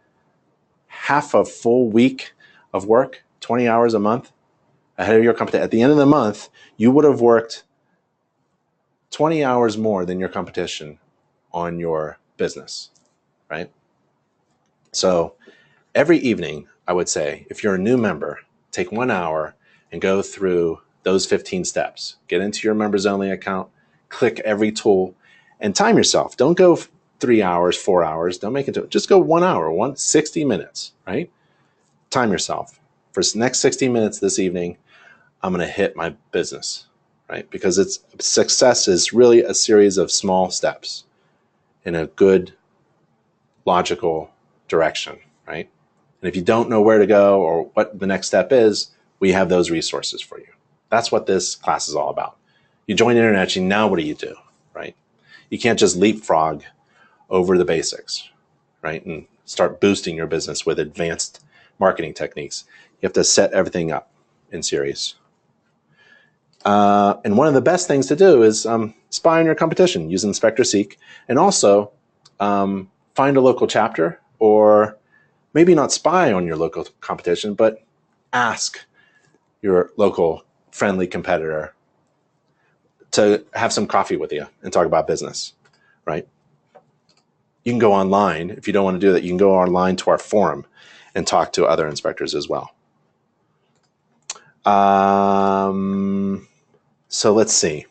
half a full week of work, 20 hours a month ahead of your competition. At the end of the month, you would have worked 20 hours more than your competition on your business, right? So every evening, I would say, if you're a new member, take 1 hour and go through those 15 steps. Get into your members only account, click every tool, and time yourself. Don't go 3 hours, 4 hours. Don't make it just go 1 hour, 60 minutes, right? Time yourself. For the next 60 minutes this evening, I'm going to hit my business, right? Because success is really a series of small steps in a good, logical direction, right? And if you don't know where to go or what the next step is, we have those resources for you. That's what this class is all about. You join InterNACHI, now what do? Right? You can't just leapfrog over the basics, right? And start boosting your business with advanced marketing techniques. You have to set everything up in series. And one of the best things to do is spy on your competition. Use Inspector Seek. And also find a local chapter, or maybe not spy on your local competition, but ask your local friendly competitor to have some coffee with you and talk about business, right? You can go online. If you don't want to do that, you can go online to our forum and talk to other inspectors as well. So let's see.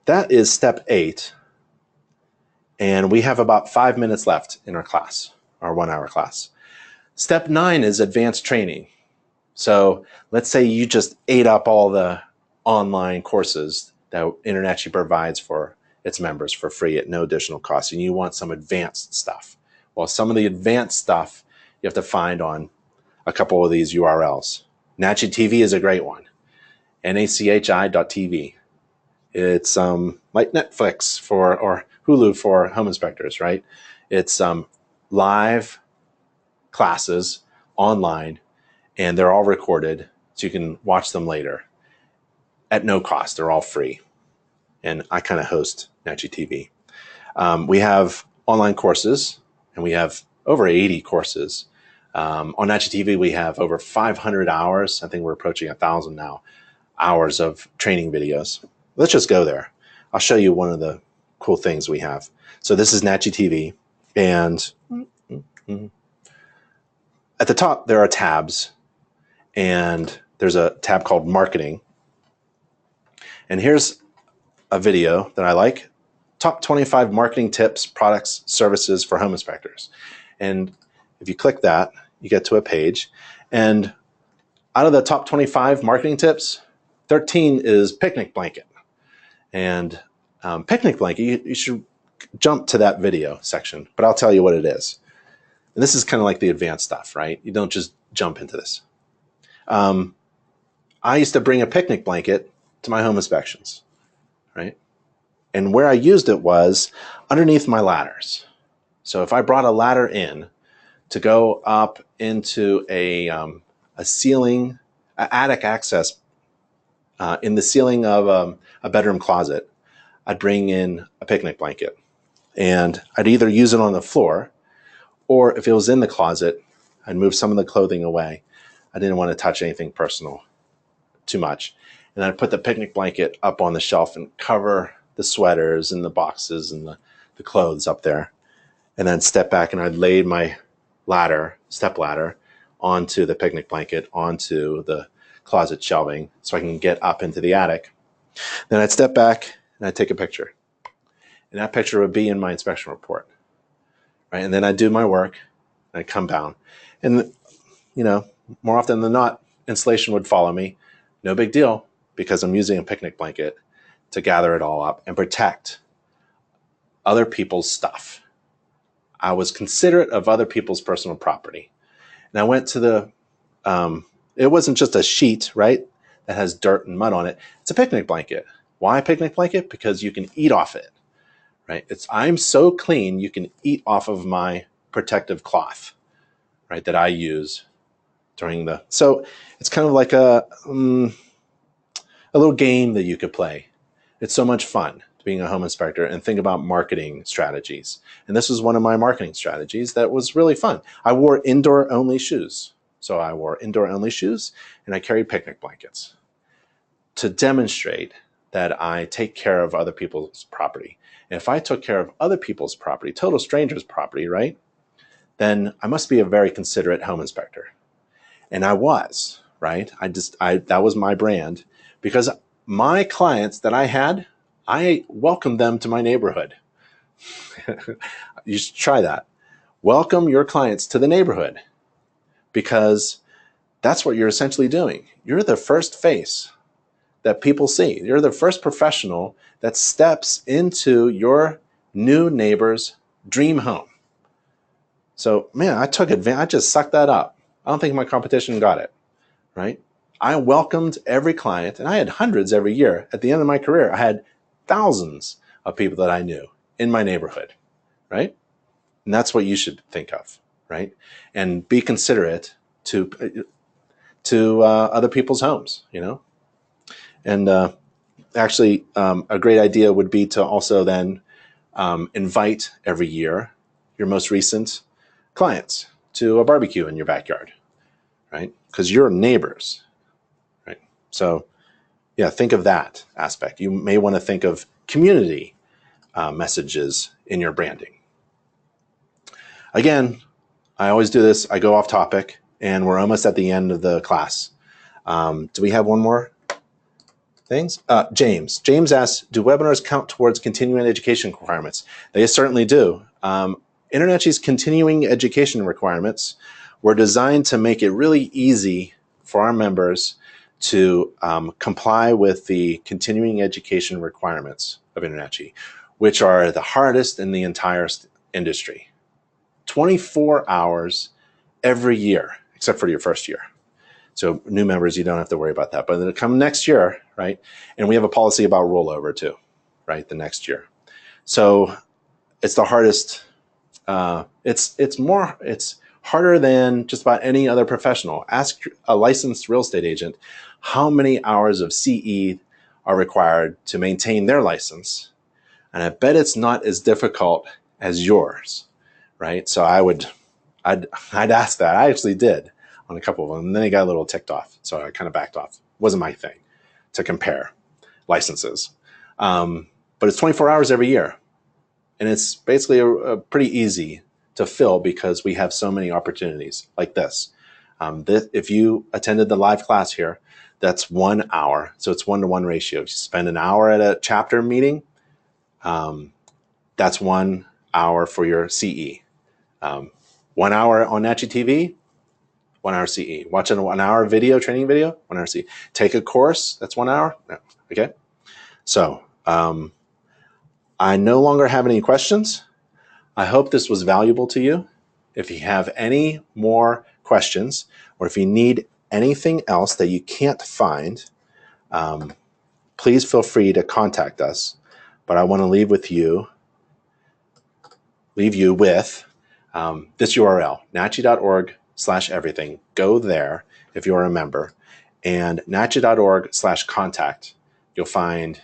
That is step 8. And we have about 5 minutes left in our class, our 1 hour class. Step 9 is advanced training. So let's say you just ate up all the online courses that InterNACHI provides for its members for free at no additional cost, and you want some advanced stuff. Well, some of the advanced stuff you have to find on a couple of these URLs. NACHI TV is a great one. NACHI.tv. It's like Netflix or Hulu for home inspectors, right? It's live classes online, and they're all recorded, so you can watch them later at no cost. They're all free. And I kind of host NACHI TV. We have online courses, and we have over 80 courses. On NACHI TV, we have over 500 hours. I think we're approaching 1,000 now, hours of training videos. Let's just go there. I'll show you one of the cool things we have. So this is NACHI TV, and at the top there are tabs, and there's a tab called Marketing. And here's a video that I like: Top 25 Marketing Tips, Products, Services for Home Inspectors. And if you click that, you get to a page, and out of the top 25 marketing tips, 13 is picnic blanket. And picnic blanket, you should jump to that video section, but I'll tell you what it is. And this is kind of like the advanced stuff, right? You don't just jump into this. I used to bring a picnic blanket to my home inspections, right? And where I used it was underneath my ladders. So if I brought a ladder in to go up into a ceiling, attic access in the ceiling of a bedroom closet, I'd bring in a picnic blanket, and I'd either use it on the floor, or if it was in the closet, I'd move some of the clothing away. I didn't want to touch anything personal too much. And I'd put the picnic blanket up on the shelf and cover the sweaters and the boxes and the clothes up there. And then step back, and I'd lay my ladder, step ladder, onto the picnic blanket, onto the closet shelving, so I can get up into the attic. Then I'd step back and I'd take a picture. And that picture would be in my inspection report, right? And then I'd do my work, and I'd come down. And, you know, more often than not, installation would follow me. No big deal, because I'm using a picnic blanket to gather it all up and protect other people's stuff. I was considerate of other people's personal property. And I went to the, it wasn't just a sheet, right, that has dirt and mud on it. It's a picnic blanket. Why a picnic blanket? Because you can eat off it, right? I'm so clean, you can eat off of my protective cloth, right, that I use during the, so it's kind of like a little game that you could play. It's so much fun being a home inspector and think about marketing strategies. And this was one of my marketing strategies that was really fun. I wore indoor only shoes. So I wore indoor only shoes, and I carried picnic blankets to demonstrate that I take care of other people's property. And if I took care of other people's property, total strangers' property, right, then I must be a very considerate home inspector. And I was, right? That was my brand, because my clients that I had, I welcomed them to my neighborhood. You should try that. Welcome your clients to the neighborhood, because that's what you're essentially doing. You're the first face that people see. You're the first professional that steps into your new neighbor's dream home. So, man, I took advantage. I just sucked that up. I don't think my competition got it, right? I welcomed every client, and I had hundreds every year. At the end of my career, I had thousands of people that I knew in my neighborhood, right? And that's what you should think of, right? And be considerate to other people's homes, you know? And actually, a great idea would be to also then invite every year your most recent clients to a barbecue in your backyard, right? Because you're neighbors, right? So, yeah, think of that aspect. You may want to think of community messages in your branding. Again, I always do this. I go off topic, and we're almost at the end of the class. Do we have one more things? James asks, do webinars count towards continuing education requirements? They certainly do. InterNACHI's continuing education requirements were designed to make it really easy for our members to comply with the continuing education requirements of InterNACHI, which are the hardest in the entire industry. 24 hours every year, except for your first year. So new members, you don't have to worry about that. But then come next year, right? And we have a policy about rollover too, right? The next year. So it's the hardest. It's harder than just about any other professional. Ask a licensed real estate agent how many hours of CE are required to maintain their license. And I bet it's not as difficult as yours, right? So I'd ask that. I actually did on a couple of them, and then I got a little ticked off. So I kind of backed off. It wasn't my thing to compare licenses. But it's 24 hours every year. And it's basically a pretty easy to fill because we have so many opportunities like this. If you attended the live class here, that's 1 hour. So it's 1-to-1 ratio. If you spend an hour at a chapter meeting, that's 1 hour for your CE. 1 hour on NACHI TV, 1 hour CE. Watch a 1 hour video, training video, 1 hour CE. Take a course, that's 1 hour. No. Okay. So I no longer have any questions. I hope this was valuable to you. If you have any more questions, or if you need anything else that you can't find, please feel free to contact us. But I want to leave you with this URL, nachi.org/everything. Go there if you're a member, and nachi.org/contact. You'll find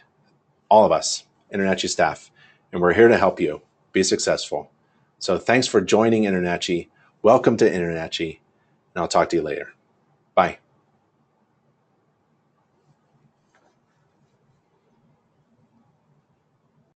all of us, InterNACHI staff, and we're here to help you be successful. So thanks for joining InterNACHI. Welcome to InterNACHI, and I'll talk to you later. Bye.